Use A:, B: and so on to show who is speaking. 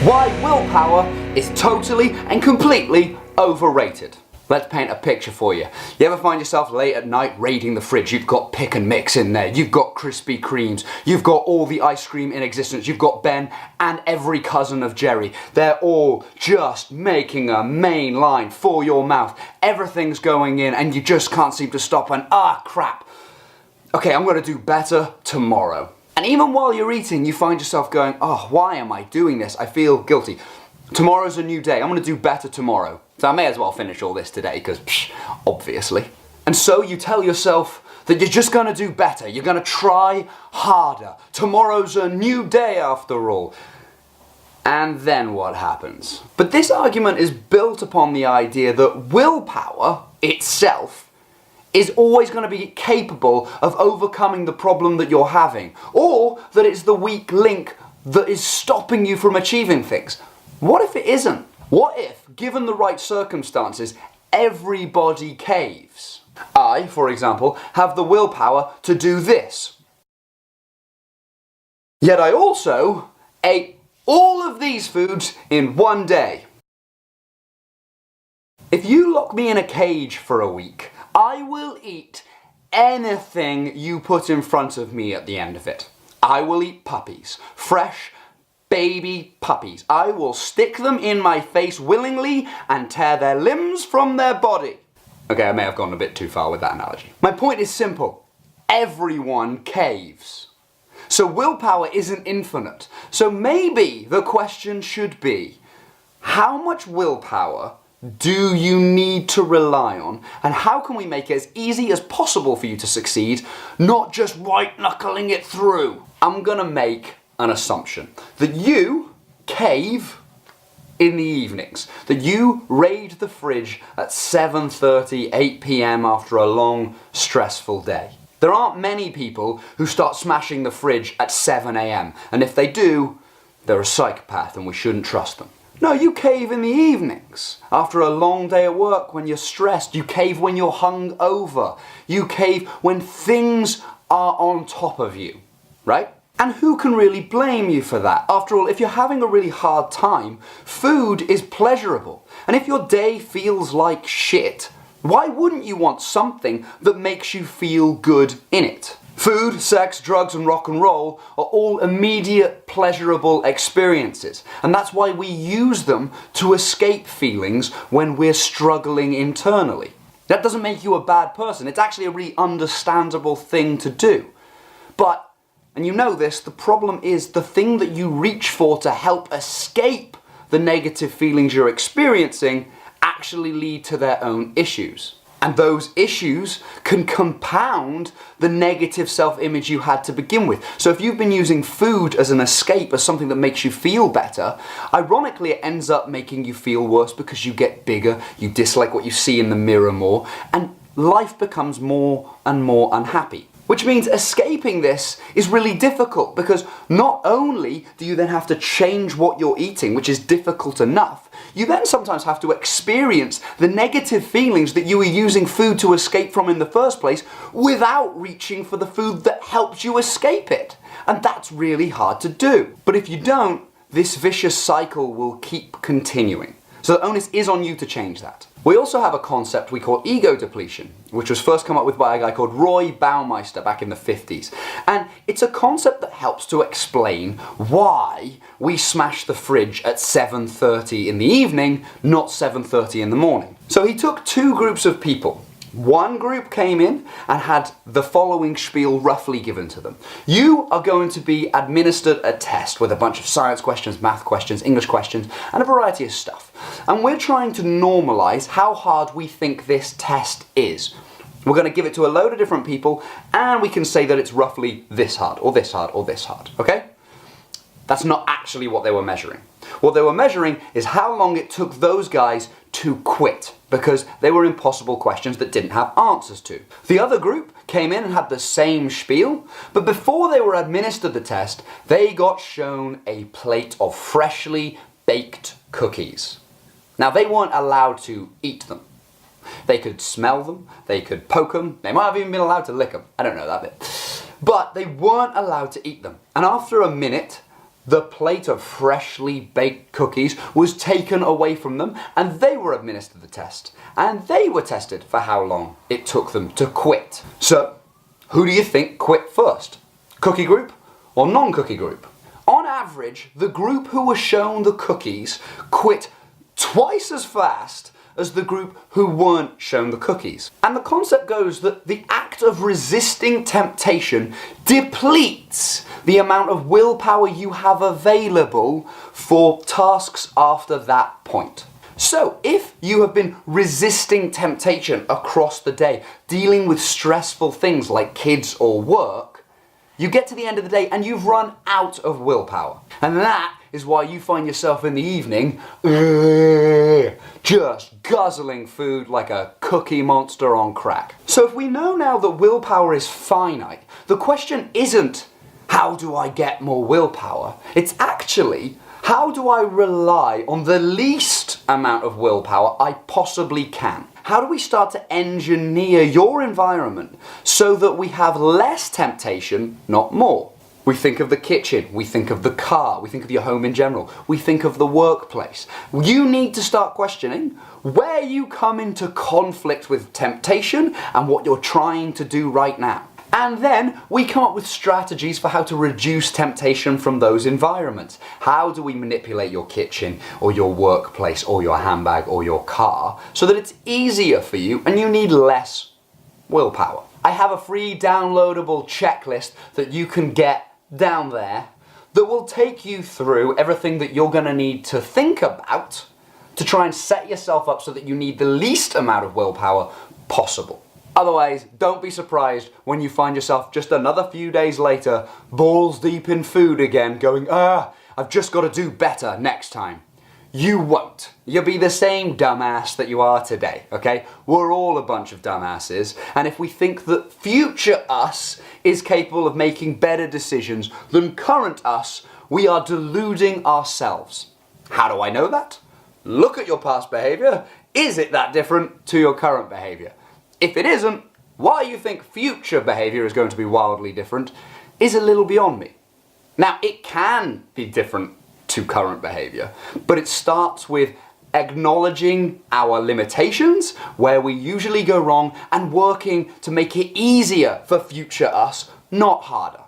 A: Why willpower is totally and completely overrated. Let's paint a picture for you. You ever find yourself late at night raiding the fridge? You've got pick and mix in there, you've got Krispy Kremes, you've got all the ice cream in existence, you've got Ben and every cousin of Jerry. They're all just making a main line for your mouth. Everything's going in and you just can't seem to stop and crap. Okay, I'm gonna do better tomorrow. And even while you're eating, you find yourself going, why am I doing this? I feel guilty. Tomorrow's a new day. I'm going to do better tomorrow. So I may as well finish all this today, because obviously. And so you tell yourself that you're just going to do better. You're going to try harder. Tomorrow's a new day after all. And then what happens? But this argument is built upon the idea that willpower itself is always going to be capable of overcoming the problem that you're having, or that it's the weak link that is stopping you from achieving things. What if it isn't? What if, given the right circumstances, everybody caves? I, for example, have the willpower to do this. Yet I also ate all of these foods in one day. If you lock me in a cage for a week, I will eat anything you put in front of me at the end of it. I will eat puppies, fresh baby puppies. I will stick them in my face willingly and tear their limbs from their body. Okay, I may have gone a bit too far with that analogy. My point is simple. Everyone caves. So willpower isn't infinite. So maybe the question should be, how much willpower do you need to rely on, and how can we make it as easy as possible for you to succeed, not just white-knuckling it through? I'm gonna make an assumption that you cave in the evenings, that you raid the fridge at 7:30, 8 p.m. after a long, stressful day. There aren't many people who start smashing the fridge at 7 a.m, and if they do, they're a psychopath and we shouldn't trust them. No, you cave in the evenings. After a long day at work, when you're stressed, you cave when you're hungover. You cave when things are on top of you, right? And who can really blame you for that? After all, if you're having a really hard time, food is pleasurable. And if your day feels like shit, why wouldn't you want something that makes you feel good in it? Food, sex, drugs, and rock and roll are all immediate, pleasurable experiences. And that's why we use them to escape feelings when we're struggling internally. That doesn't make you a bad person. It's actually a really understandable thing to do. But, and you know this, the problem is the thing that you reach for to help escape the negative feelings you're experiencing actually lead to their own issues. And those issues can compound the negative self-image you had to begin with. So if you've been using food as an escape, as something that makes you feel better, ironically it ends up making you feel worse because you get bigger, you dislike what you see in the mirror more, and life becomes more and more unhappy. Which means escaping this is really difficult, because not only do you then have to change what you're eating, which is difficult enough, you then sometimes have to experience the negative feelings that you were using food to escape from in the first place without reaching for the food that helped you escape it. And that's really hard to do. But if you don't, this vicious cycle will keep continuing. So the onus is on you to change that. We also have a concept we call ego depletion, which was first come up with by a guy called Roy Baumeister back in the 50s. And it's a concept that helps to explain why we smash the fridge at 7:30 in the evening, not 7:30 in the morning. So he took two groups of people. One group came in and had the following spiel roughly given to them. You are going to be administered a test with a bunch of science questions, math questions, English questions, and a variety of stuff. And we're trying to normalize how hard we think this test is. We're going to give it to a load of different people, and we can say that it's roughly this hard, or this hard, or this hard, okay? That's not actually what they were measuring. What they were measuring is how long it took those guys to quit, because they were impossible questions that didn't have answers to. The other group came in and had the same spiel, but before they were administered the test, they got shown a plate of freshly baked cookies. Now, they weren't allowed to eat them. They could smell them, they could poke them, they might have even been allowed to lick them. I don't know that bit. But they weren't allowed to eat them. And after a minute, the plate of freshly baked cookies was taken away from them and they were administered the test. And they were tested for how long it took them to quit. So, who do you think quit first? Cookie group or non-cookie group? On average, the group who were shown the cookies quit twice as fast as the group who weren't shown the cookies. And the concept goes that the act of resisting temptation depletes the amount of willpower you have available for tasks after that point. So, if you have been resisting temptation across the day, dealing with stressful things like kids or work, you get to the end of the day and you've run out of willpower. And that is why you find yourself in the evening just guzzling food like a cookie monster on crack. So if we know now that willpower is finite, the question isn't, how do I get more willpower? It's actually, how do I rely on the least amount of willpower I possibly can? How do we start to engineer your environment so that we have less temptation, not more? We think of the kitchen, we think of the car, we think of your home in general, we think of the workplace. You need to start questioning where you come into conflict with temptation and what you're trying to do right now. And then we come up with strategies for how to reduce temptation from those environments. How do we manipulate your kitchen or your workplace or your handbag or your car so that it's easier for you and you need less willpower? I have a free downloadable checklist that you can get down there that will take you through everything that you're going to need to think about to try and set yourself up so that you need the least amount of willpower possible. Otherwise, don't be surprised when you find yourself just another few days later, balls deep in food again, going, I've just got to do better next time. You won't. You'll be the same dumbass that you are today, okay? We're all a bunch of dumbasses, and if we think that future us is capable of making better decisions than current us, we are deluding ourselves. How do I know that? Look at your past behavior. Is it that different to your current behavior? If it isn't, why you think future behavior is going to be wildly different is a little beyond me. Now, it can be different to current behavior, but it starts with acknowledging our limitations, where we usually go wrong, and working to make it easier for future us, not harder.